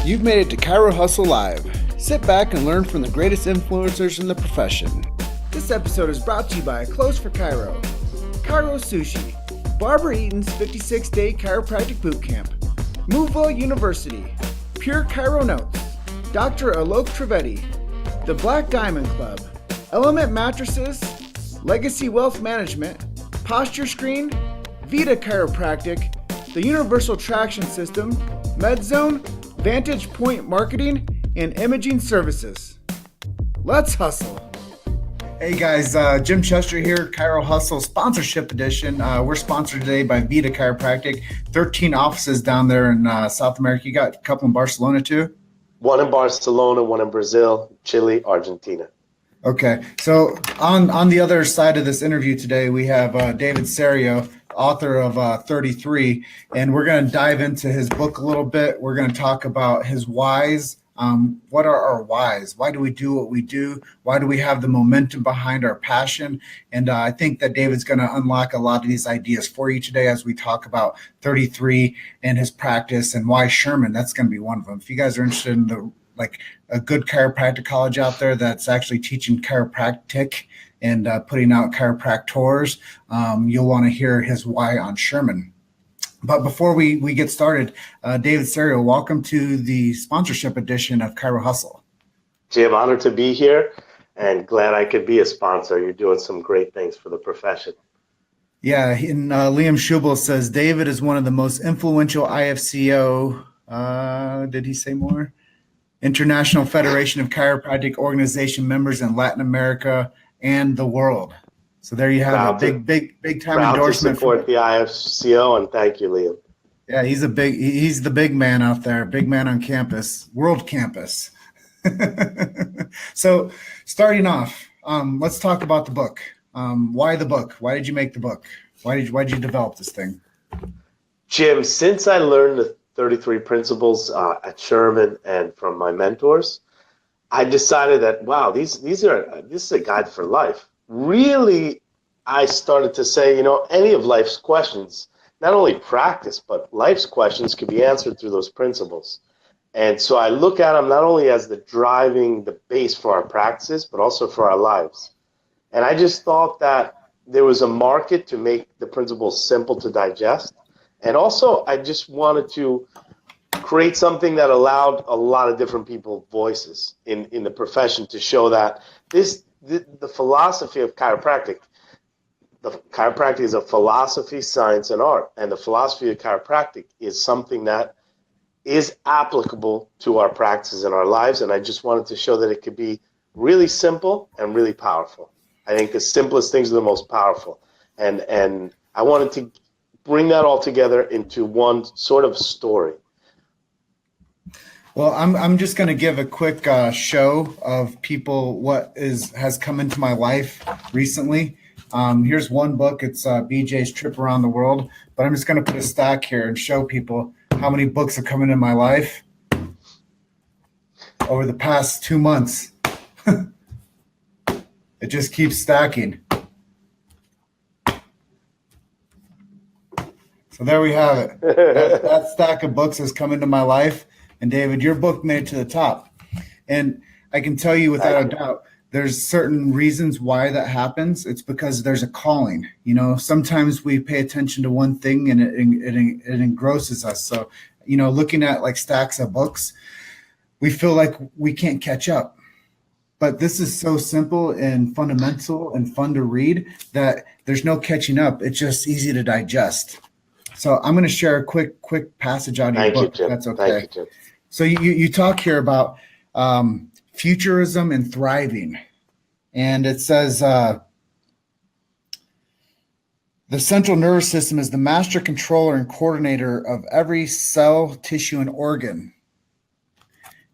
You've made it to Chiro Hustle Live. Sit back and learn from the greatest influencers in the profession. This episode is brought to you by Clothes for Chiro, Chiro Sushi, Barbara Eaton's 56-day chiropractic bootcamp, Moveville University, Pure Chiro Notes, Dr. Alok Trivedi, the Black Diamond Club, Element Mattresses, Legacy Wealth Management, Posture Screen, Vita Chiropractic, the Universal Traction System, MedZone, Vantage Point Marketing, and Imaging Services. Let's hustle. Hey guys, Jim Chester here, Chiro Hustle Sponsorship Edition. We're sponsored today by Vita Chiropractic. 13 offices down there in South America. You got a couple in Barcelona too? One in Barcelona, one in Brazil, Chile, Argentina. Okay, so on the other side of this interview today, we have David Serio, author of 33, and we're going to dive into his book a little bit. We're going to talk about his whys. What are our whys? Why do we do what we do? Why do we have the momentum behind our passion? And I think that David's going to unlock a lot of these ideas for you today as we talk about 33 and his practice and why Sherman. That's going to be one of them. If you guys are interested in a good chiropractic college out there that's actually teaching chiropractic and putting out chiropractors, you'll want to hear his why on Sherman. But before we get started, David Serio, welcome to the sponsorship edition of Chiro Hustle. Jim, honored to be here and glad I could be a sponsor. You're doing some great things for the profession. Yeah, and Liam Schubel says, David is one of the most influential IFCO, did he say more? International Federation of Chiropractic Organization members in Latin America and the world. So there you have a big time endorsement. To support the IFCO, and thank you, Liam. Yeah, he's the big man out there, big man on campus, world campus. So starting off, let's talk about the book. Why the book? Why did you make the book? Why did you develop this thing? Jim, since I learned the 33 principles at Sherman and from my mentors, I decided that, wow, this is a guide for life. Really, I started to say, any of life's questions, not only practice, but life's questions could be answered through those principles. And so I look at them not only as the base for our practices, but also for our lives. And I just thought that there was a market to make the principles simple to digest. And also, I just wanted to create something that allowed a lot of different people voices in the profession to show that the philosophy of chiropractic, the chiropractic is a philosophy, science, and art. And the philosophy of chiropractic is something that is applicable to our practices and our lives. And I just wanted to show that it could be really simple and really powerful. I think the simplest things are the most powerful. And I wanted to bring that all together into one sort of story. Well, I'm just going to give a quick show of people what has come into my life recently. Here's one book. It's BJ's Trip Around the World. But I'm just going to put a stack here and show people how many books have come into my life over the past 2 months. It just keeps stacking. So there we have it. That stack of books has come into my life. And David, your book made it to the top. And I can tell you without a doubt, there's certain reasons why that happens. It's because there's a calling. Sometimes we pay attention to one thing and it engrosses us. So, looking at like stacks of books, we feel like we can't catch up. But this is so simple and fundamental and fun to read that there's no catching up. It's just easy to digest. So I'm going to share a quick passage out of your book. That's okay. Thank you, Jim. So you talk here about futurism and thriving. And it says, the central nervous system is the master controller and coordinator of every cell, tissue, and organ.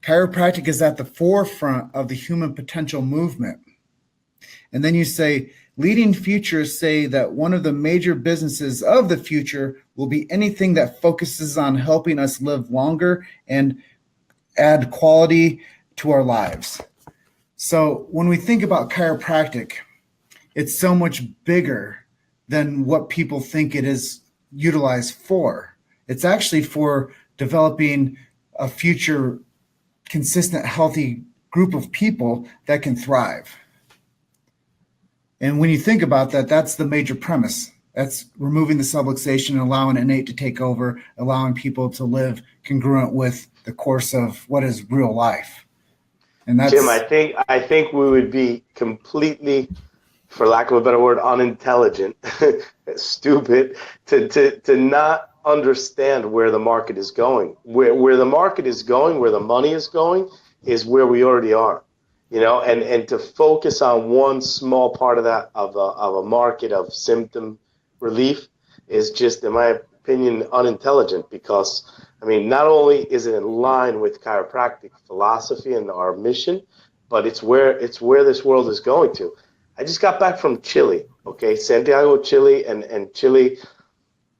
Chiropractic is at the forefront of the human potential movement. And then you say, leading futurists say that one of the major businesses of the future will be anything that focuses on helping us live longer and add quality to our lives. So when we think about chiropractic, it's so much bigger than what people think it is utilized for. It's actually for developing a future consistent, healthy group of people that can thrive. And when you think about that, that's the major premise. That's removing the subluxation and allowing innate to take over, allowing people to live congruent with the course of what is real life. And Jim, that's I think we would be completely, for lack of a better word, unintelligent, stupid to not understand where the market is going. Where the market is going, where the money is going, is where we already are. And to focus on one small part of that of a market of symptom relief is just, in my opinion, unintelligent because I mean, not only is it in line with chiropractic philosophy and our mission, but it's where this world is going to. I just got back from Chile, okay, Santiago, Chile, and Chile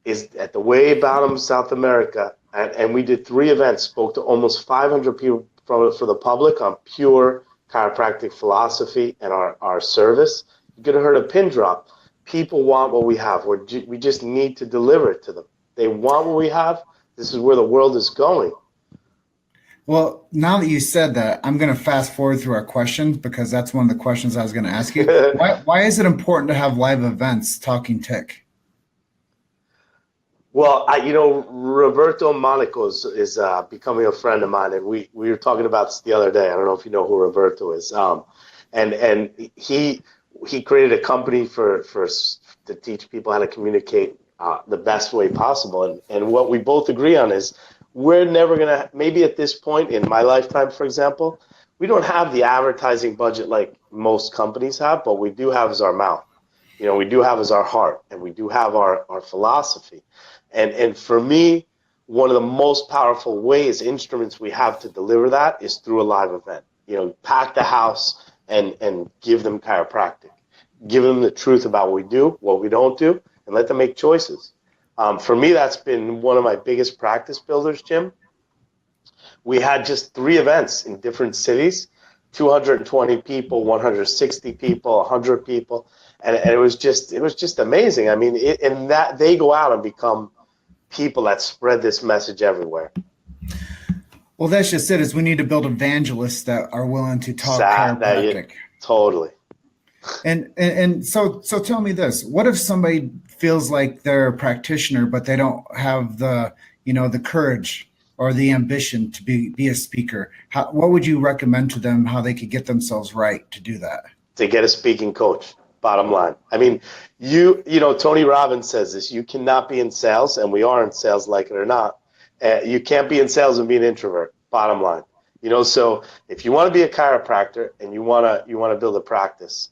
is at the way bottom South America, and we did 3 events, spoke to almost 500 people for the public on pure chiropractic philosophy and our service. You could have heard a pin drop. People want what we have. We just need to deliver it to them. They want what we have. This is where the world is going. well, now that you said that, I'm going to fast forward through our questions because that's one of the questions I was going to ask you. Why is it important to have live events talking tick? Well, Roberto Monaco is becoming a friend of mine, and we were talking about this the other day. I don't know if you know who Roberto is, and he created a company to teach people how to communicate the best way possible. And what we both agree on is we're never gonna, maybe at this point in my lifetime, for example, we don't have the advertising budget like most companies have, but we do have is our mouth. We do have is our heart, and we do have our philosophy. And for me, one of the most powerful ways, instruments we have to deliver that is through a live event. Pack the house and give them chiropractic. Give them the truth about what we do, what we don't do, and let them make choices. For me, that's been one of my biggest practice builders, Jim. We had just 3 events in different cities, 220 people, 160 people, 100 people, and it was just amazing. I mean, and that they go out and become people that spread this message everywhere. Well, that's just it. Is we need to build evangelists that are willing to talk Sad that you chiropractic. totally. And so tell me this: what if somebody feels like they're a practitioner, but they don't have the courage or the ambition to be a speaker? What would you recommend to them? How they could get themselves right to do that? To get a speaking coach. Bottom line. I mean, Tony Robbins says this: you cannot be in sales, and we are in sales, like it or not. You can't be in sales and be an introvert. Bottom line. So if you want to be a chiropractor and you want to build a practice,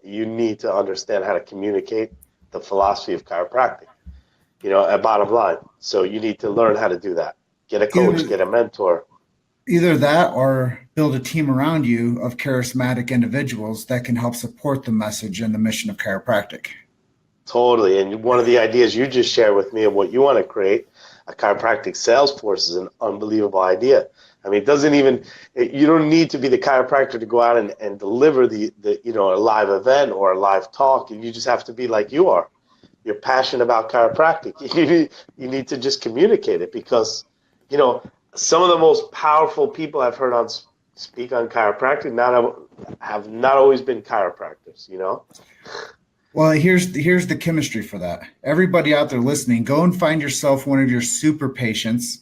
you need to understand how to communicate the philosophy of chiropractic. At bottom line. So you need to learn how to do that. Get a coach, get a mentor. Either that or build a team around you of charismatic individuals that can help support the message and the mission of chiropractic. Totally. And one of the ideas you just shared with me of what you want to create, a chiropractic sales force, is an unbelievable idea. I mean, you don't need to be the chiropractor to go out and deliver a live event or a live talk. You just have to be like you are. You're passionate about chiropractic. You need to just communicate it because, some of the most powerful people I've heard speak on chiropractic have not always been chiropractors. Well, here's the chemistry for that. Everybody out there listening, go and find yourself one of your super patients,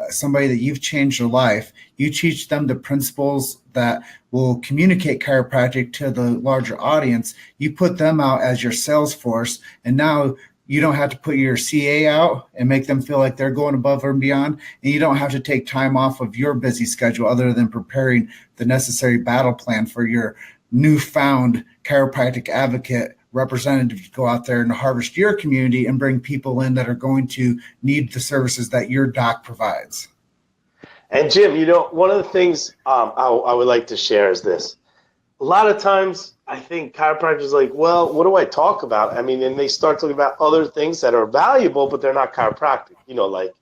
somebody that you've changed their life. You teach them the principles that will communicate chiropractic to the larger audience. You put them out as your sales force, and now you don't have to put your CA out and make them feel like they're going above and beyond. And you don't have to take time off of your busy schedule other than preparing the necessary battle plan for your newfound chiropractic advocate representative to go out there and harvest your community and bring people in that are going to need the services that your doc provides. And Jim, one of the things I would like to share is this. A lot of times I think chiropractors are like, well, what do I talk about? I mean, and they start talking about other things that are valuable, but they're not chiropractic, like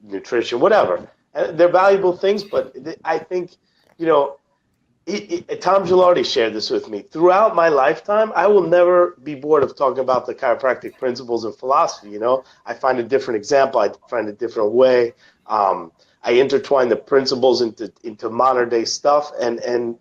nutrition, whatever. And they're valuable things, but I think, Tom Gilardi shared this with me. Throughout my lifetime, I will never be bored of talking about the chiropractic principles and philosophy. I find a different example. I find a different way. I intertwine the principles into modern day stuff, and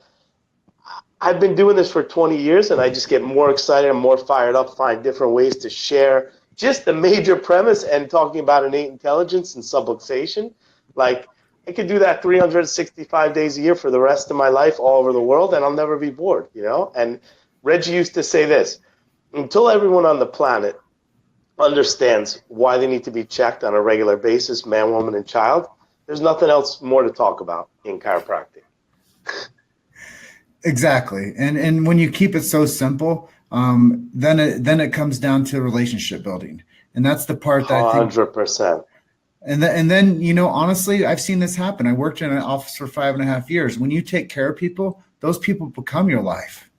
I've been doing this for 20 years, and I just get more excited and more fired up, find different ways to share just the major premise and talking about innate intelligence and subluxation. Like, I could do that 365 days a year for the rest of my life all over the world, and I'll never be bored, you know? And Reggie used to say this, until everyone on the planet understands why they need to be checked on a regular basis, man, woman, and child, there's nothing else more to talk about in chiropractic. Exactly. And when you keep it so simple, then it comes down to relationship building. And that's the part that I think 100%. and then, honestly, I've seen this happen. I worked in an office for 5.5 years. When you take care of people, those people become your life.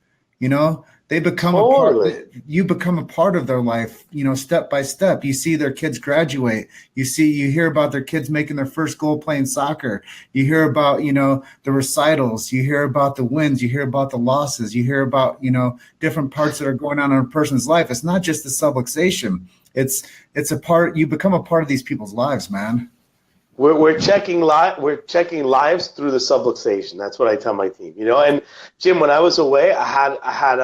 They become a part. Totally. You become a part of their life. Step by step. You see their kids graduate. You hear about their kids making their first goal playing soccer. You hear about the recitals. You hear about the wins. You hear about the losses. You hear about different parts that are going on in a person's life. It's not just the subluxation. It's a part. You become a part of these people's lives, man. We're checking lives through the subluxation. That's what I tell my team. And Jim, when I was away, I had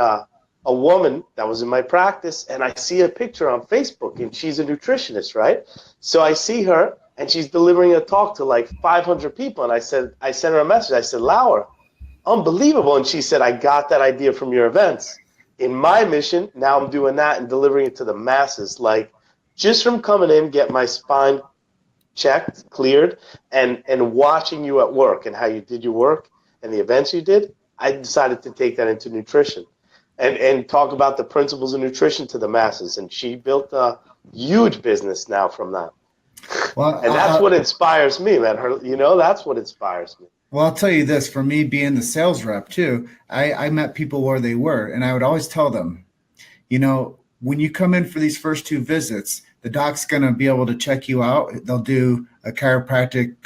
a woman that was in my practice, and I see a picture on Facebook, and she's a nutritionist, right? So I see her, and she's delivering a talk to like 500 people, and I sent her a message. I said, Laura, unbelievable. And she said, I got that idea from your events. In my mission, now I'm doing that and delivering it to the masses. Like, just from coming in, get my spine checked, cleared, and watching you at work and how you did your work and the events you did, I decided to take that into nutrition and talk about the principles of nutrition to the masses. And she built a huge business now from that. Well, and that's what inspires me, man. That's what inspires me. Well, I'll tell you this, for me being the sales rep too, I met people where they were, and I would always tell them, when you come in for these first 2 visits, the doc's going to be able to check you out. They'll do a chiropractic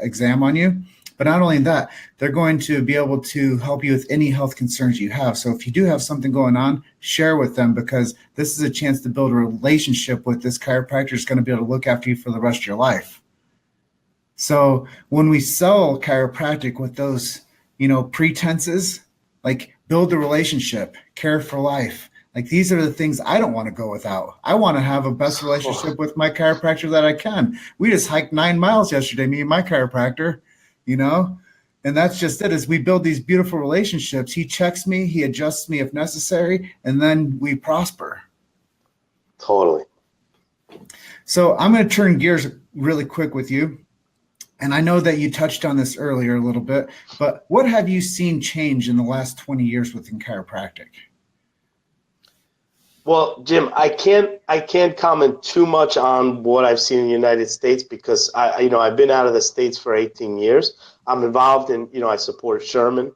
exam on you. But not only that, they're going to be able to help you with any health concerns you have. So if you do have something going on, share with them, because this is a chance to build a relationship with this chiropractor who's going to be able to look after you for the rest of your life. So when we sell chiropractic with those, pretenses, like build a relationship, care for life, like these are the things I don't want to go without. I want to have a best relationship with my chiropractor that I can. We just hiked 9 miles yesterday, me and my chiropractor, and that's just it. As we build these beautiful relationships, he checks me, he adjusts me if necessary, and then we prosper. Totally. So I'm going to turn gears really quick with you. And I know that you touched on this earlier a little bit, but what have you seen change in the last 20 years within chiropractic? Well, Jim, I can't comment too much on what I've seen in the United States, because I've been out of the States for 18 years. I'm involved in, I support Sherman,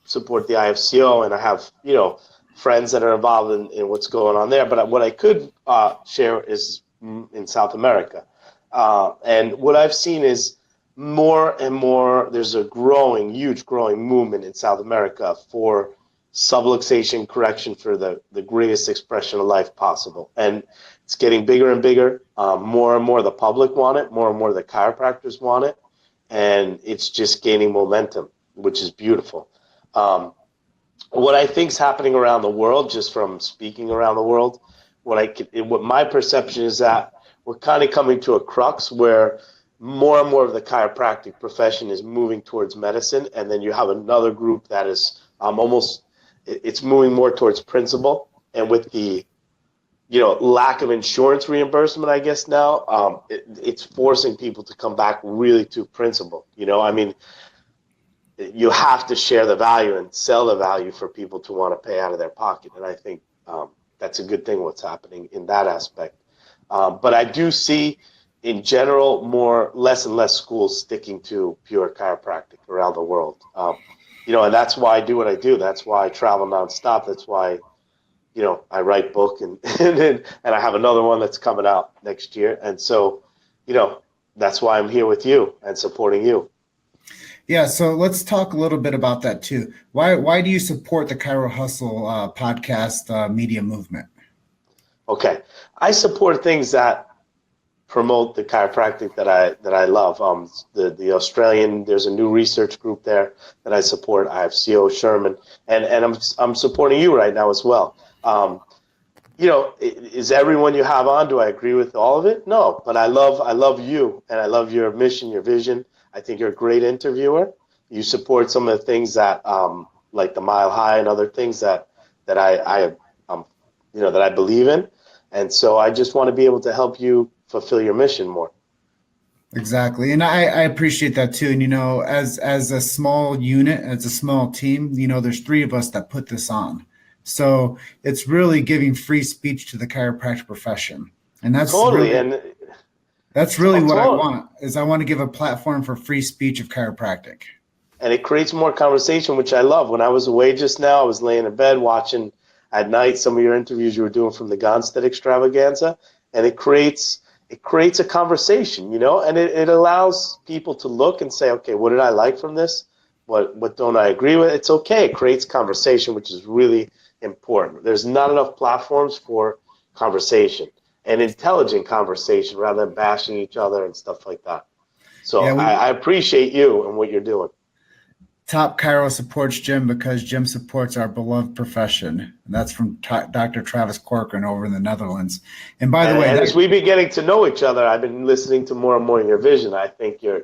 support the IFCO, and I have, friends that are involved in what's going on there. But what I could share is in South America. And what I've seen is more and more, there's a huge growing movement in South America for subluxation correction for the greatest expression of life possible. And it's getting bigger and bigger. More and more the public want it. More and more the chiropractors want it. And it's just gaining momentum, which is beautiful. What I think is happening around the world, just from speaking around the world, what my perception is that we're kind of coming to a crux where more and more of the chiropractic profession is moving towards medicine, and then you have another group that is it's moving more towards principle. And with the lack of insurance reimbursement, I guess now it's forcing people to come back really to principle. You have to share the value and sell the value for people to want to pay out of their pocket, and I think that's a good thing what's happening in that aspect. But I do see, in general, less and less schools sticking to pure chiropractic around the world. And that's why I do what I do. That's why I travel nonstop. That's why, I write book and I have another one that's coming out next year. And so, that's why I'm here with you and supporting you. Yeah, so let's talk a little bit about that too. Why do you support the Chiro Hustle podcast media movement? Okay, I support things that promote the chiropractic that I love. The Australian, there's a new research group there that I support. I have CO Sherman, and I'm supporting you right now as well. Is everyone you have on? Do I agree with all of it? No, but I love you, and I love your mission, your vision. I think you're a great interviewer. You support some of the things that, like the Mile High and other things that I believe in, and so I just want to be able to help you fulfill your mission more. Exactly. And I appreciate that too. And, as a small unit, as a small team, there's three of us that put this on. So it's really giving free speech to the chiropractic profession. And that's totally. that's really what I want, is I want to give a platform for free speech of chiropractic. And it creates more conversation, which I love. When I was away just now, I was laying in bed watching at night some of your interviews you were doing from the Gonstead extravaganza, and it creates a conversation, and it allows people to look and say, okay, what did I like from this? What don't I agree with? It's okay. It creates conversation, which is really important. There's not enough platforms for conversation and intelligent conversation rather than bashing each other and stuff like that. So yeah, I appreciate you and what you're doing. Top Chiro supports Jim because Jim supports our beloved profession. And that's from Dr. Travis Corcoran over in the Netherlands. And by the way, as we've been getting to know each other, I've been listening to more and more of your vision. I think you're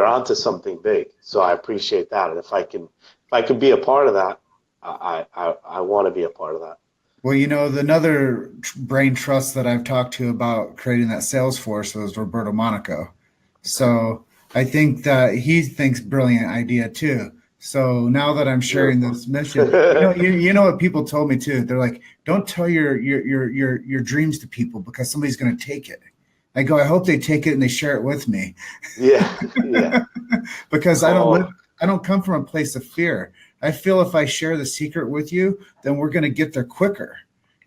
onto something big. So I appreciate that. And if I can be a part of that, I want to be a part of that. Well, another brain trust that I've talked to about creating that sales force was Roberto Monaco. So I think that he thinks brilliant idea too. So now that I'm sharing this mission, you know what people told me too. They're like, don't tell your dreams to people because somebody's going to take it. I go, I hope they take it and they share it with me. Yeah. Because I don't come from a place of fear. I feel if I share the secret with you, then we're going to get there quicker.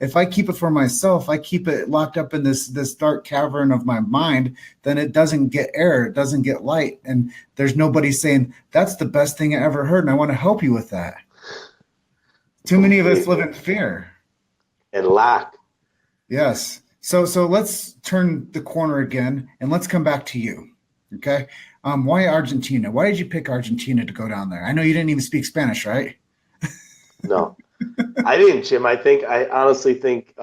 If I keep it for myself, I keep it locked up in this dark cavern of my mind, then it doesn't get air, it doesn't get light. And there's nobody saying, that's the best thing I ever heard, and I want to help you with that. Too many of us live in fear. And lack. Yes. So let's turn the corner again, and let's come back to you, okay? Why Argentina? Why did you pick Argentina to go down there? I know you didn't even speak Spanish, right? No. I didn't, Jim. I honestly think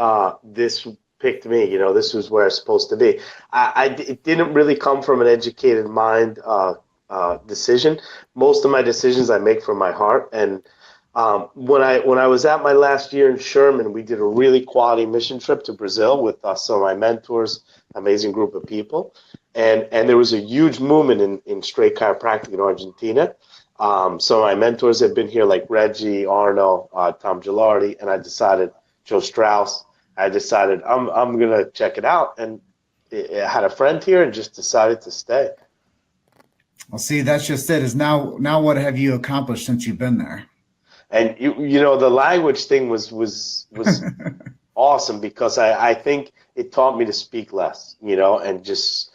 this picked me. This was where I was supposed to be. It didn't really come from an educated mind decision. Most of my decisions I make from my heart. And when I was at my last year in Sherman, we did a really quality mission trip to Brazil with some of my mentors, amazing group of people. And there was a huge movement in straight chiropractic in Argentina. Some of my mentors have been here, like Reggie, Arno, Tom Gilardi, and I decided, Joe Strauss, I decided I'm going to check it out. And I had a friend here and just decided to stay. Well, see, that's just it. Is now what have you accomplished since you've been there? And, the language thing was awesome because I think it taught me to speak less, and just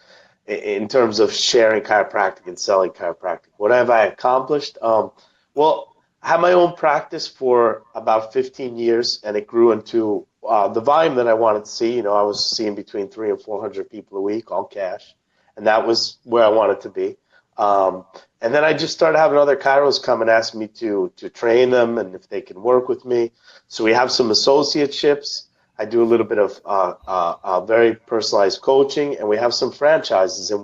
in terms of sharing chiropractic and selling chiropractic. What have I accomplished? Well, I had my own practice for about 15 years, and it grew into the volume that I wanted to see. I was seeing between 300 and 400 people a week, all cash, and that was where I wanted to be. And then I just started having other chiros come and ask me to train them and if they can work with me. So we have some associateships. I do a little bit of very personalized coaching, and we have some franchises. And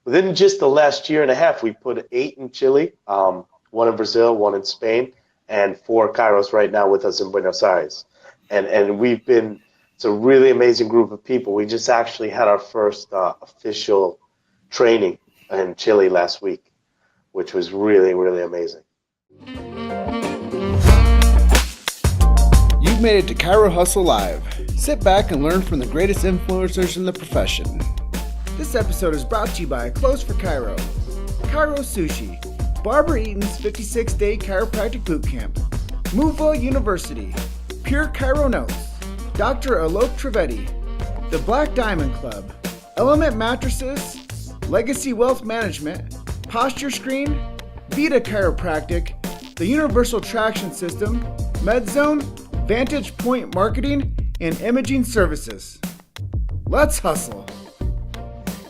within just the last year and a half, we put 8 in Chile, 1 in Brazil, 1 in Spain, and 4 chiros right now with us in Buenos Aires. And it's a really amazing group of people. We just actually had our first official training in Chile last week, which was really, really amazing. You've made it to Chiro Hustle Live. Sit back and learn from the greatest influencers in the profession. This episode is brought to you by Clothes for Chiro, Chiro Sushi, Barbara Eaton's 56-day chiropractic bootcamp, Moveville University, Pure Chiro Notes, Dr. Alok Trivedi, The Black Diamond Club, Element Mattresses, Legacy Wealth Management, Posture Screen, Vita Chiropractic, the Universal Traction System, MedZone, Vantage Point Marketing, and Imaging Services. Let's hustle.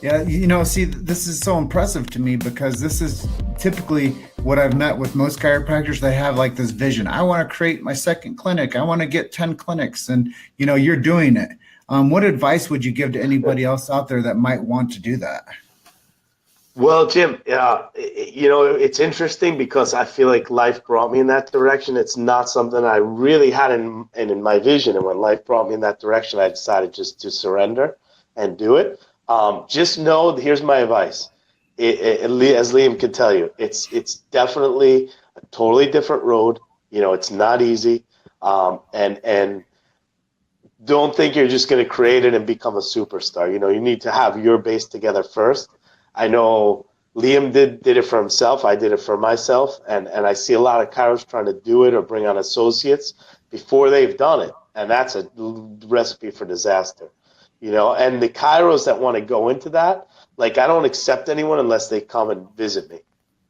Yeah, see, this is so impressive to me because this is typically what I've met with most chiropractors. They have like this vision. I want to create my second clinic. I want to get 10 clinics, and you're doing it. What advice would you give to anybody else out there that might want to do that? Well, Jim, it's interesting because I feel like life brought me in that direction. It's not something I really had in my vision. And when life brought me in that direction, I decided just to surrender and do it. Just know, here's my advice. As Liam can tell you, it's definitely a totally different road. It's not easy. And don't think you're just going to create it and become a superstar. You need to have your base together first. I know Liam did it for himself. I did it for myself, and I see a lot of chiros trying to do it or bring on associates before they've done it, and that's a recipe for disaster. And the chiros that want to go into that, like I don't accept anyone unless they come and visit me,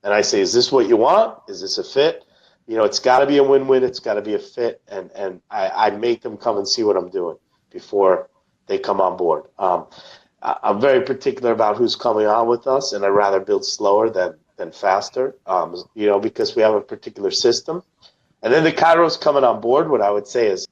and I say, is this what you want? Is this a fit? It's got to be a win-win. It's got to be a fit, and I make them come and see what I'm doing before they come on board. I'm very particular about who's coming on with us, and I'd rather build slower than faster, because we have a particular system. And then the Kairos coming on board, what I would say is,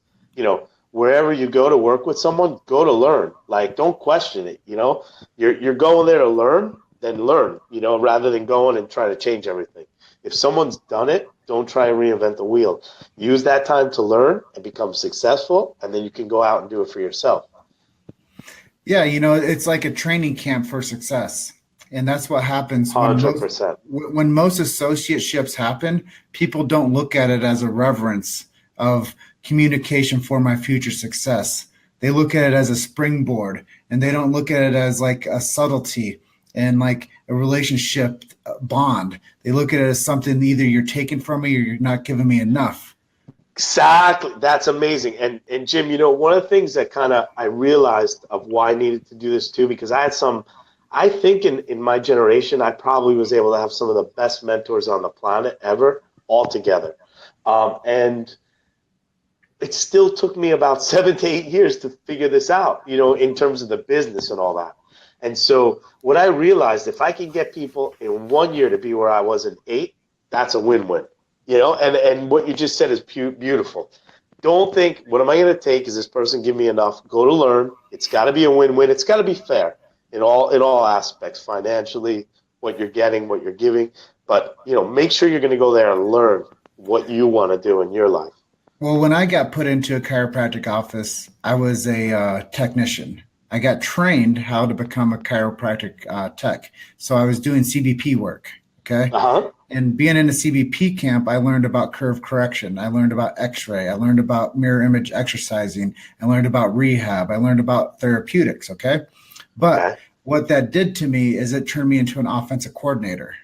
wherever you go to work with someone, go to learn. Like, don't question it. You're going there to learn, then learn. Rather than going and trying to change everything. If someone's done it, don't try and reinvent the wheel. Use that time to learn and become successful, and then you can go out and do it for yourself. Yeah, it's like a training camp for success. And that's what happens 100%. when most associateships happen, people don't look at it as a reverence of communication for my future success. They look at it as a springboard, and they don't look at it as like a subtlety and like a relationship bond. They look at it as something either you're taking from me or you're not giving me enough. Exactly. That's amazing. And Jim, one of the things that kind of I realized of why I needed to do this too, because I think in my generation, I probably was able to have some of the best mentors on the planet ever all together. And it still took me about 7 to 8 years to figure this out, in terms of the business and all that. And so what I realized, if I can get people in 1 year to be where I was in 8, that's a win-win. And what you just said is beautiful. Don't think, what am I going to take? Is this person give me enough? Go to learn. It's got to be a win-win. It's got to be fair in all aspects, financially, what you're getting, what you're giving. But, make sure you're going to go there and learn what you want to do in your life. Well, when I got put into a chiropractic office, I was a technician. I got trained how to become a chiropractic tech. So I was doing CBP work. Okay. Uh-huh. And being in a CBP camp, I learned about curve correction. I learned about x-ray. I learned about mirror image exercising. I learned about rehab. I learned about therapeutics. Okay. But Okay. what that did to me is it turned me into an offensive coordinator.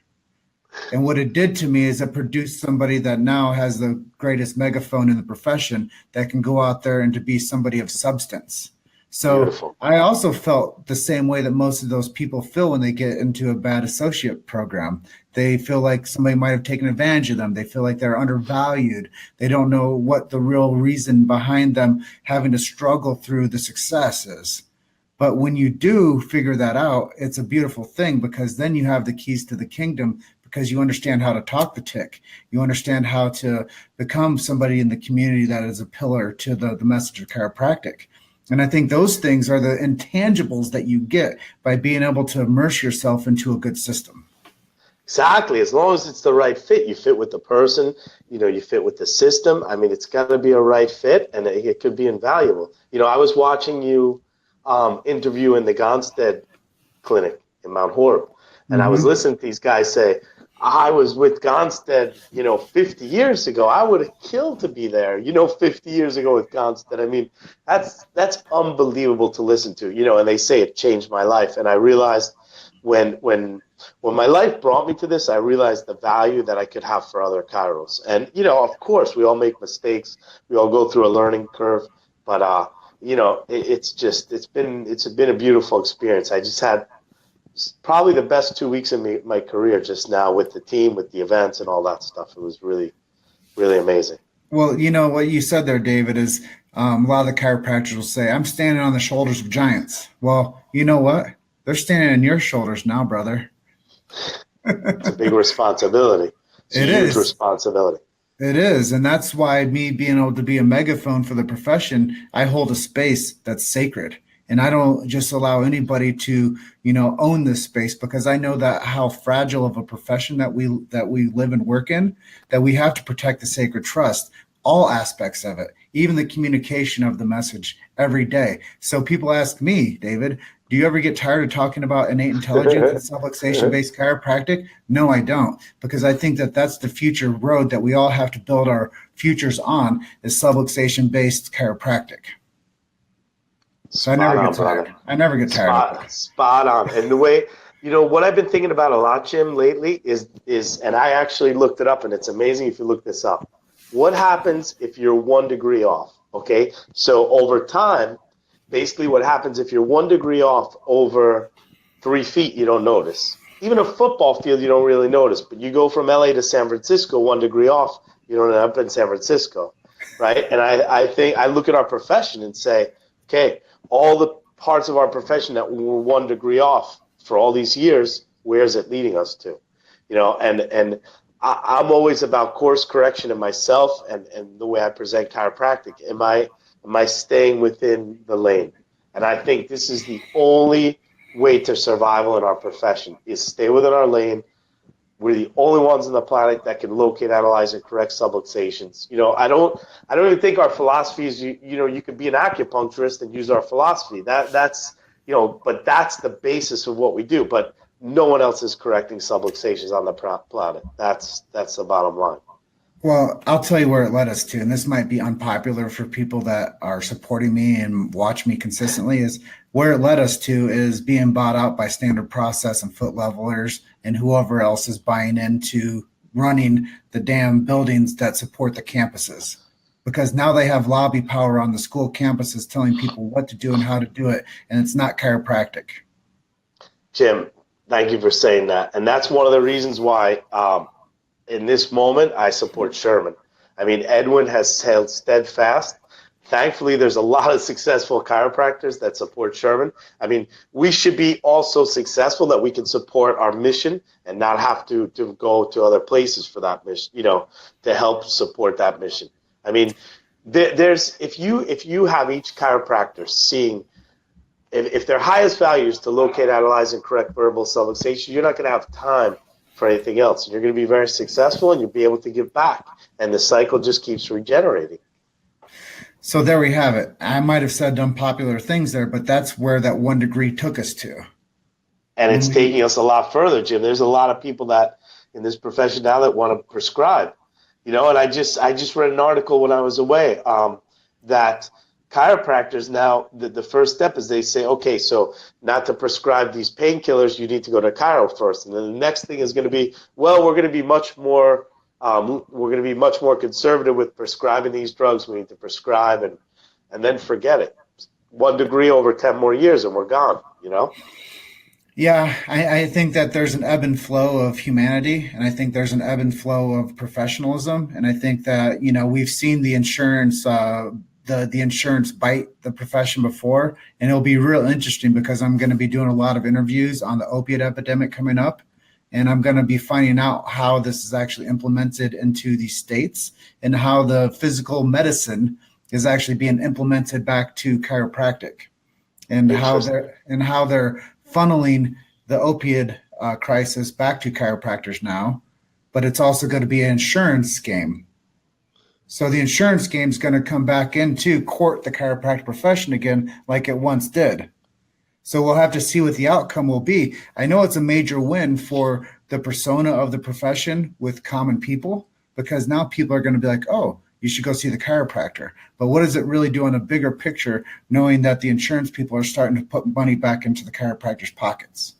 And what it did to me is it produced somebody that now has the greatest megaphone in the profession that can go out there and to be somebody of substance. So Beautiful. I also felt the same way that most of those people feel when they get into a bad associate program. They feel like somebody might have taken advantage of them. They feel like they're undervalued. They don't know what the real reason behind them having to struggle through the success is. But when you do figure that out, it's a beautiful thing because then you have the keys to the kingdom because you understand how to talk the tick. You understand how to become somebody in the community that is a pillar to the message of chiropractic. And I think those things are the intangibles that you get by being able to immerse yourself into a good system. Exactly. As long as it's the right fit, you fit with the person, you fit with the system. I mean, it's got to be a right fit, and it could be invaluable. I was watching you interview in the Gonstead clinic in Mount Horeb, and I was Mm-hmm. listening to these guys say, I was with Gonstead, 50 years ago. I would have killed to be there, 50 years ago with Gonstead. I mean, that's unbelievable to listen to, and they say it changed my life. And I realized when my life brought me to this, I realized the value that I could have for other chiros. And, of course, we all make mistakes. We all go through a learning curve, but, it's been a beautiful experience. I just had probably the best 2 weeks in my career just now with the team, with the events and all that stuff. It was really, really amazing. Well, what you said there, David, is a lot of the chiropractors will say, I'm standing on the shoulders of giants. Well, you know what? they're standing on your shoulders now, brother. It's a big responsibility. It's a It huge is. responsibility. It is. And that's why me being able to be a megaphone for the profession, I hold a space that's sacred. And I don't just allow anybody to, own this space because I know that how fragile of a profession that we live and work in, that we have to protect the sacred trust, all aspects of it, even the communication of the message every day. So people ask me, David, do you ever get tired of talking about innate intelligence and subluxation based chiropractic? No, I don't, because I think that that's the future road that we all have to build our futures on is subluxation based chiropractic. So I Spot never get on, tired. brother. I never get tired of it. Spot on. And the way, what I've been thinking about a lot, Jim, lately is, and I actually looked it up, and it's amazing if you look this up. What happens if you're 1 degree off? Okay, so over time, basically, what happens if you're 1 degree off over 3 feet, you don't notice. Even a football field, you don't really notice. But you go from LA to San Francisco, 1 degree off, you don't end up in San Francisco, right? And I think I look at our profession and say, okay, all the parts of our profession that were 1 degree off for all these years, where is it leading us to? And I'm always about course correction in myself and the way I present chiropractic. Am I staying within the lane? And I think this is the only way to survival in our profession is stay within our lane. We're the only ones on the planet that can locate, analyze, and correct subluxations. I don't even think our philosophy is you could be an acupuncturist and use our philosophy. But that's the basis of what we do. But no one else is correcting subluxations on the planet. That's the bottom line. Well, I'll tell you where it led us to, and this might be unpopular for people that are supporting me and watch me consistently, is where it led us to is being bought out by Standard Process and Foot Levelers and whoever else is buying into running the damn buildings that support the campuses. Because now they have lobby power on the school campuses telling people what to do and how to do it, and it's not chiropractic. Jim, thank you for saying that. And that's one of the reasons why in this moment, I support Sherman. I mean, Edwin has held steadfast. Thankfully, there's a lot of successful chiropractors that support Sherman. I mean, we should be also successful that we can support our mission and not have to go to other places for that mission, to help support that mission. I mean, there's if you have each chiropractor seeing if their highest value is to locate, analyze, and correct verbal subluxation, you're not going to have time for anything else. And you're going to be very successful and you'll be able to give back. And the cycle just keeps regenerating. So there we have it. I might have said unpopular things there, but that's where that 1 degree took us to. And it's taking us a lot further, Jim. There's a lot of people that in this profession now that want to prescribe. And I just read an article when I was away that chiropractors now, the first step is they say, okay, so not to prescribe these painkillers, you need to go to chiro first. And then the next thing is going to be, well, we're going to be much more conservative with prescribing these drugs. We need to prescribe and then forget it. 1 degree over 10 more years and we're gone, Yeah, I think that there's an ebb and flow of humanity, and I think there's an ebb and flow of professionalism, and I think that we've seen the insurance the insurance bite the profession before, and it'll be real interesting because I'm going to be doing a lot of interviews on the opiate epidemic coming up, and I'm going to be finding out how this is actually implemented into these states and how the physical medicine is actually being implemented back to chiropractic, and how they're funneling the opioid crisis back to chiropractors now, but it's also going to be an insurance game. So the insurance game is going to come back into court the chiropractic profession again, like it once did. So we'll have to see what the outcome will be. I know it's a major win for the persona of the profession with common people, because now people are going to be like, oh, you should go see the chiropractor. But what does it really do on a bigger picture, knowing that the insurance people are starting to put money back into the chiropractor's pockets?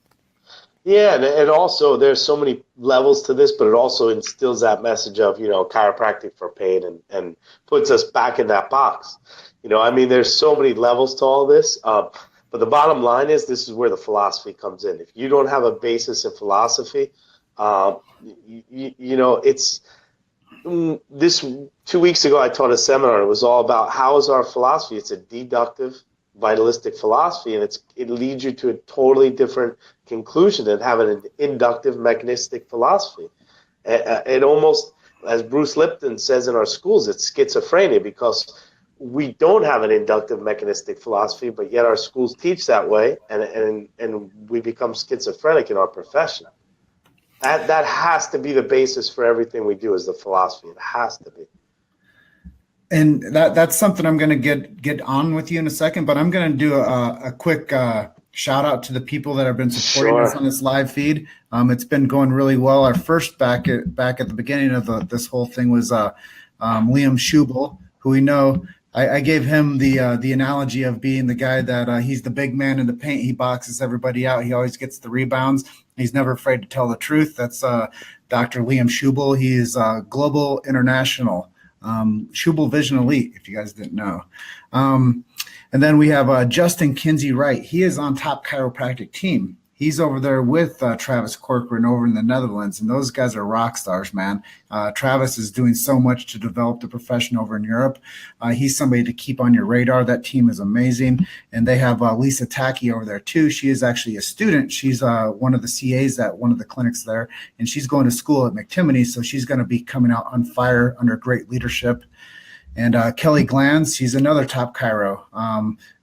Yeah, and also there's so many levels to this, but it also instills that message of, chiropractic for pain and puts us back in that box. I mean, there's so many levels to all this. But the bottom line is this is where the philosophy comes in. If you don't have a basis in philosophy, it's this 2 weeks ago, I taught a seminar. It was all about how is our philosophy. It's a deductive vitalistic philosophy, and it leads you to a totally different conclusion than having an inductive mechanistic philosophy. It almost, as Bruce Lipton says in our schools, it's schizophrenia, because we don't have an inductive mechanistic philosophy, but yet our schools teach that way, and we become schizophrenic in our profession. That has to be the basis for everything we do, is the philosophy. It has to be. And that's something I'm going to get on with you in a second, but I'm going to do a quick shout out to the people that have been supporting us Sure. on this live feed. It's been going really well. Our first back at the beginning of this whole thing was Liam Schubel, who we know. I gave him the analogy of being the guy that he's the big man in the paint. He boxes everybody out. He always gets the rebounds. He's never afraid to tell the truth. That's Dr. Liam Schubel. He is global international. Schubel Vision Elite, if you guys didn't know. And then we have Justin Kinsey Wright. He is on Top Chiropractic Team. He's over there with Travis Corcoran over in the Netherlands, and those guys are rock stars, man. Travis is doing so much to develop the profession over in Europe. He's somebody to keep on your radar. That team is amazing. And they have Lisa Tacky over there, too. She is actually a student. She's one of the CAs at one of the clinics there, and she's going to school at McTimoney, so she's going to be coming out on fire under great leadership. And Kelly Glanz, she's another top chiro.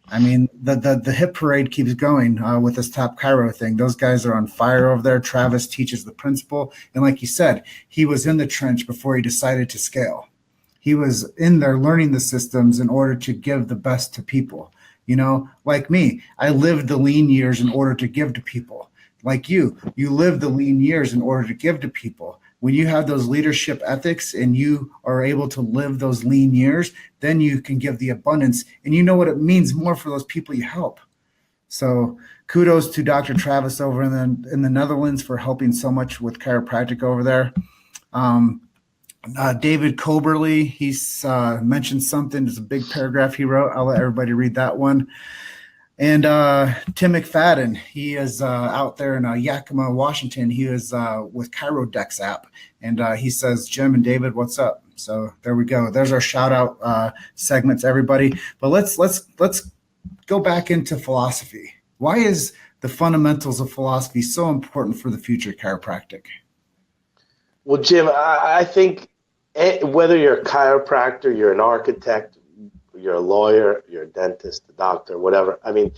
I mean, the hip parade keeps going with this top chiro thing. Those guys are on fire over there. Travis teaches the principle. And like you said, he was in the trench before he decided to scale. He was in there learning the systems in order to give the best to people. You know, like me, I lived the lean years in order to give to people. Like you lived the lean years in order to give to people. When you have those leadership ethics and you are able to live those lean years, then you can give the abundance, and you know what it means more for those people you help. So kudos to Dr. Travis over in the Netherlands for helping so much with chiropractic over there. David Coberly, he's mentioned something. There's a big paragraph he wrote. I'll let everybody read that one. And Tim McFadden, he is out there in Yakima, Washington. He is with ChiroDex app, and he says, "Jim and David, what's up?" So there we go. There's our shout out segments, everybody. But let's go back into philosophy. Why is the fundamentals of philosophy so important for the future of chiropractic? Well, Jim, I think whether you're a chiropractor, you're an architect, you're a lawyer, you're a dentist, a doctor, whatever. I mean,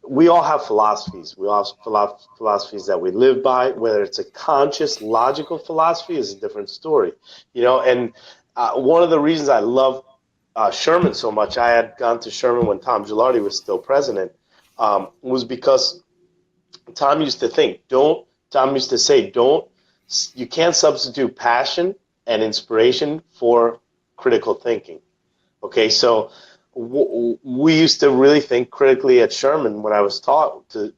we all have philosophies. We all have philosophies that we live by. Whether it's a conscious, logical philosophy is a different story, you know. And one of the reasons I love Sherman so much, I had gone to Sherman when Tom Gilardi was still president, was because Tom used to say, you can't substitute passion and inspiration for critical thinking. Okay, so we used to really think critically at Sherman when I was taught to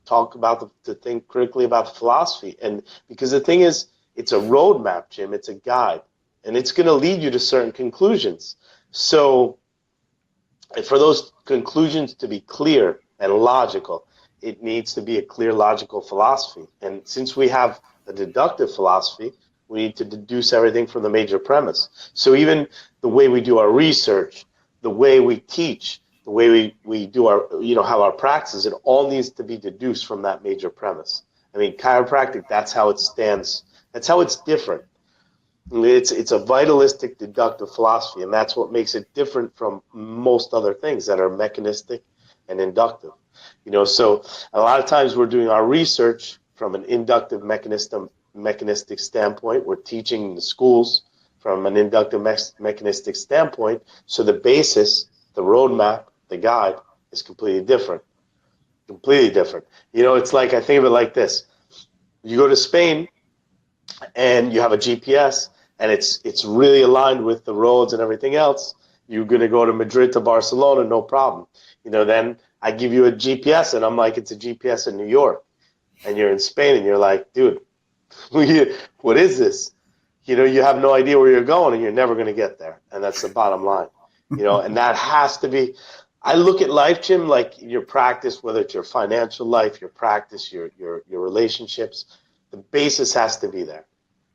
think critically about the philosophy. And because the thing is, it's a roadmap, Jim, it's a guide, and it's going to lead you to certain conclusions. So for those conclusions to be clear and logical, it needs to be a clear, logical philosophy. And since we have a deductive philosophy, we need to deduce everything from the major premise. So even the way we do our research, the way we teach, the way we do our, have our practices, it all needs to be deduced from that major premise. I mean, chiropractic, that's how it stands. That's how it's different. It's a vitalistic deductive philosophy, and that's what makes it different from most other things that are mechanistic and inductive. So a lot of times we're doing our research from an inductive mechanistic standpoint. We're teaching the schools from an inductive mechanistic standpoint. So the basis, the roadmap, the guide is completely different. Completely different. It's like, I think of it like this. You go to Spain and you have a GPS and it's really aligned with the roads and everything else. You're going to go to Madrid to Barcelona, no problem. Then I give you a GPS and I'm like, it's a GPS in New York. And you're in Spain and you're like, dude, what is this? You have no idea where you're going and you're never going to get there. And that's the bottom line, and that has to be, I look at life, Jim, like your practice, whether it's your financial life, your practice, your relationships, the basis has to be there.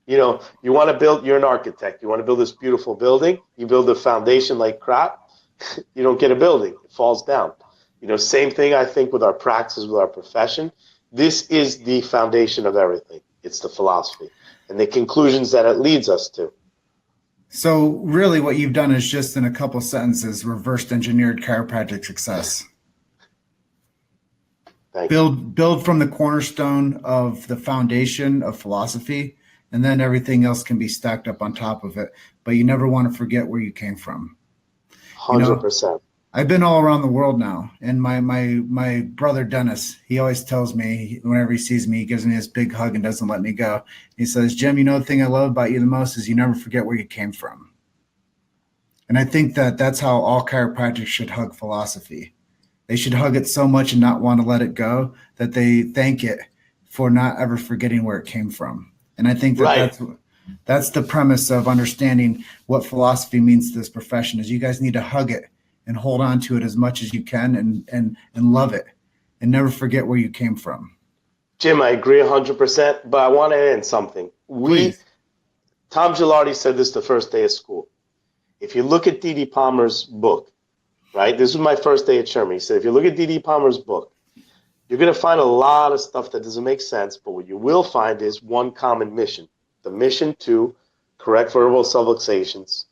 You want to build, you're an architect, you want to build this beautiful building, you build the foundation like crap, you don't get a building, it falls down. Same thing I think with our practice, with our profession. This is the foundation of everything. It's the philosophy and the conclusions that it leads us to. So really what you've done is just in a couple sentences reversed engineered chiropractic success. Thank you. Build from the cornerstone of the foundation of philosophy, and then everything else can be stacked up on top of it. But you never want to forget where you came from. You know, 100%. I've been all around the world now, and my brother Dennis, he always tells me whenever he sees me, he gives me this big hug and doesn't let me go. He says, "Jim, the thing I love about you the most is you never forget where you came from." And I think that that's how all chiropractics should hug philosophy. They should hug it so much and not want to let it go that they thank it for not ever forgetting where it came from. And I think that Right. that's the premise of understanding what philosophy means to this profession is you guys need to hug it and hold on to it as much as you can and love it and never forget where you came from. Jim, I agree 100%, but I want to add in something. Please. Tom Gilardi said this the first day of school. If you look at D.D. Palmer's book, right? This was my first day at Sherman. He said, if you look at D.D. Palmer's book, you're going to find a lot of stuff that doesn't make sense, but what you will find is one common mission, the mission to correct vertebral subluxations,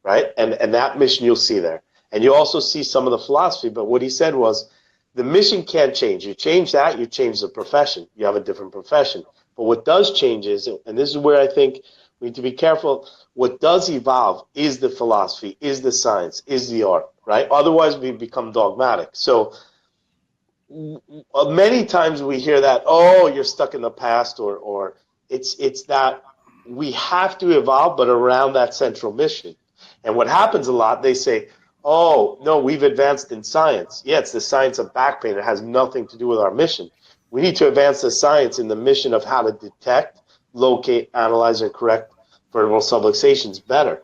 right? And that mission you'll see there. And you also see some of the philosophy, but what he said was the mission can't change. You change that, you change the profession. You have a different profession. But what does change is, and this is where I think we need to be careful, what does evolve is the philosophy, is the science, is the art, right? Otherwise, we become dogmatic. So many times we hear that, oh, you're stuck in the past, or it's that we have to evolve, but around that central mission. And what happens a lot, they say, oh, no, we've advanced in science. Yeah, it's the science of back pain. It has nothing to do with our mission. We need to advance the science in the mission of how to detect, locate, analyze, and correct vertebral subluxations better.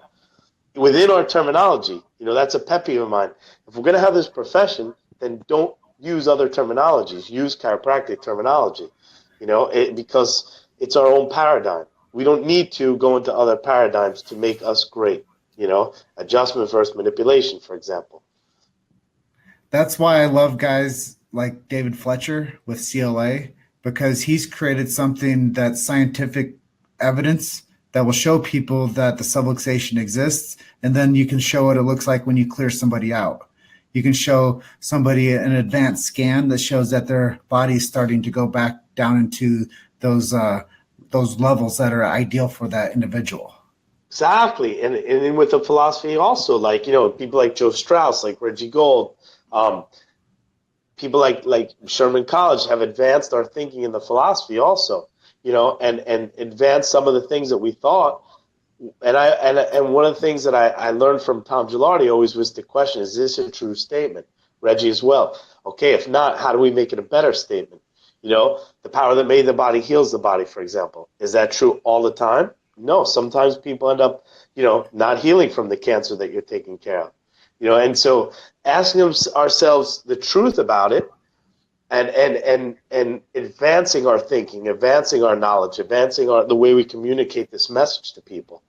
Within our terminology, that's a pet peeve of mine. If we're going to have this profession, then don't use other terminologies. Use chiropractic terminology, because it's our own paradigm. We don't need to go into other paradigms to make us great. Adjustment versus manipulation, for example. That's why I love guys like David Fletcher with CLA because he's created something that's scientific evidence that will show people that the subluxation exists, and then you can show what it looks like when you clear somebody out. You can show somebody an advanced scan that shows that their body is starting to go back down into those levels that are ideal for that individual. Exactly, and with the philosophy also, like people like Joe Strauss, like Reggie Gold, people like Sherman College have advanced our thinking in the philosophy also, and advanced some of the things that we thought. And one of the things that I learned from Tom Gilardi always was the question: is this a true statement? Reggie as well. Okay, if not, how do we make it a better statement? The power that made the body heals the body, for example. Is that true all the time? No, sometimes people end up, not healing from the cancer that you're taking care of. And so asking ourselves the truth about it and advancing our thinking, advancing our knowledge, advancing the way we communicate this message to people.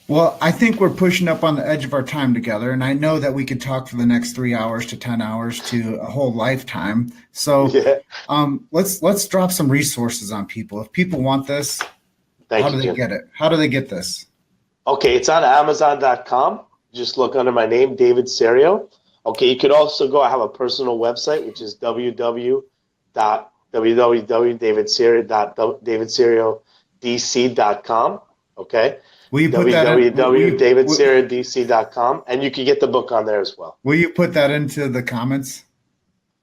Well, I think we're pushing up on the edge of our time together, and I know that we could talk for the next 3 hours to 10 hours to a whole lifetime. So Yeah. let's drop some resources on people. If people want this, how do they get it? How do they get this? Okay, it's on Amazon.com. Just look under my name, David Serio. Okay, you could also go. I have a personal website, which is www.davidseriodc.com. Okay, Will you put that in? www.davidseriodc.com, and you can get the book on there as well. Will you put that into the comments?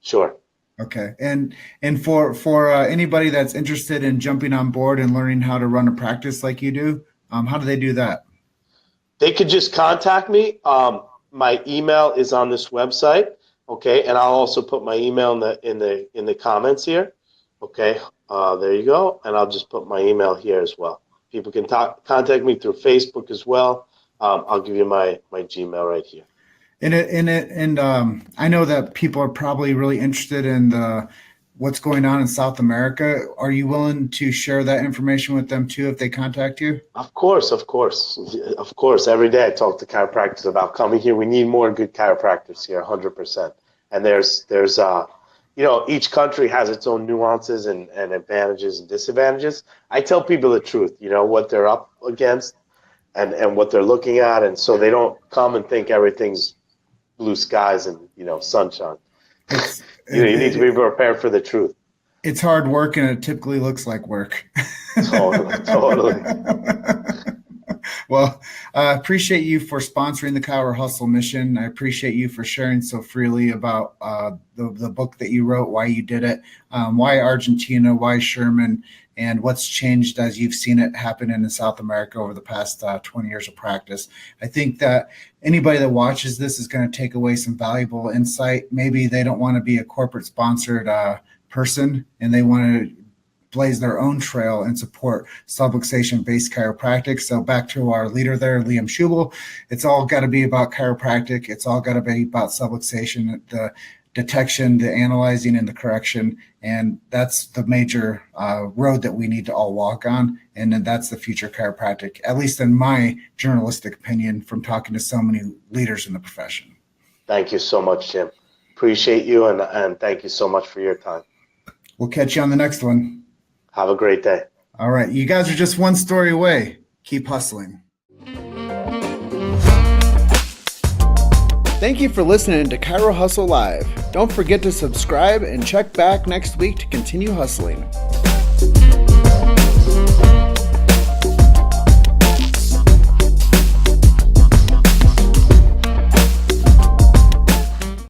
Sure. Okay, and for anybody that's interested in jumping on board and learning how to run a practice like you do, how do they do that? They could just contact me. My email is on this website. Okay, and I'll also put my email in the comments here. Okay, there you go, and I'll just put my email here as well. People can contact me through Facebook as well. I'll give you my Gmail right here. And I know that people are probably really interested in what's going on in South America. Are you willing to share that information with them too if they contact you? Of course, of course, of course. Every day I talk to chiropractors about coming here. We need more good chiropractors here, 100%. And each country has its own nuances and advantages and disadvantages. I tell people the truth, what they're up against and what they're looking at, and so they don't come and think everything's blue skies and sunshine. You need to be prepared for the truth. It's hard work, and it typically looks like work. Totally. Well, I appreciate you for sponsoring the Chiro Hustle mission. I appreciate you for sharing so freely about the book that you wrote, why you did it, why Argentina, why Sherman, and what's changed as you've seen it happen in South America over the past 20 years of practice. I think that anybody that watches this is going to take away some valuable insight. Maybe they don't want to be a corporate sponsored person, and they want to blaze their own trail and support subluxation-based chiropractic. So back to our leader there, Liam Schubel, it's all got to be about chiropractic. It's all got to be about subluxation, the detection, the analyzing, and the correction. And that's the major road that we need to all walk on. And then that's the future chiropractic, at least in my journalistic opinion, from talking to so many leaders in the profession. Thank you so much, Jim. Appreciate you, and thank you so much for your time. We'll catch you on the next one. Have a great day. All right. You guys are just one story away. Keep hustling. Thank you for listening to Chiro Hustle Live. Don't forget to subscribe and check back next week to continue hustling.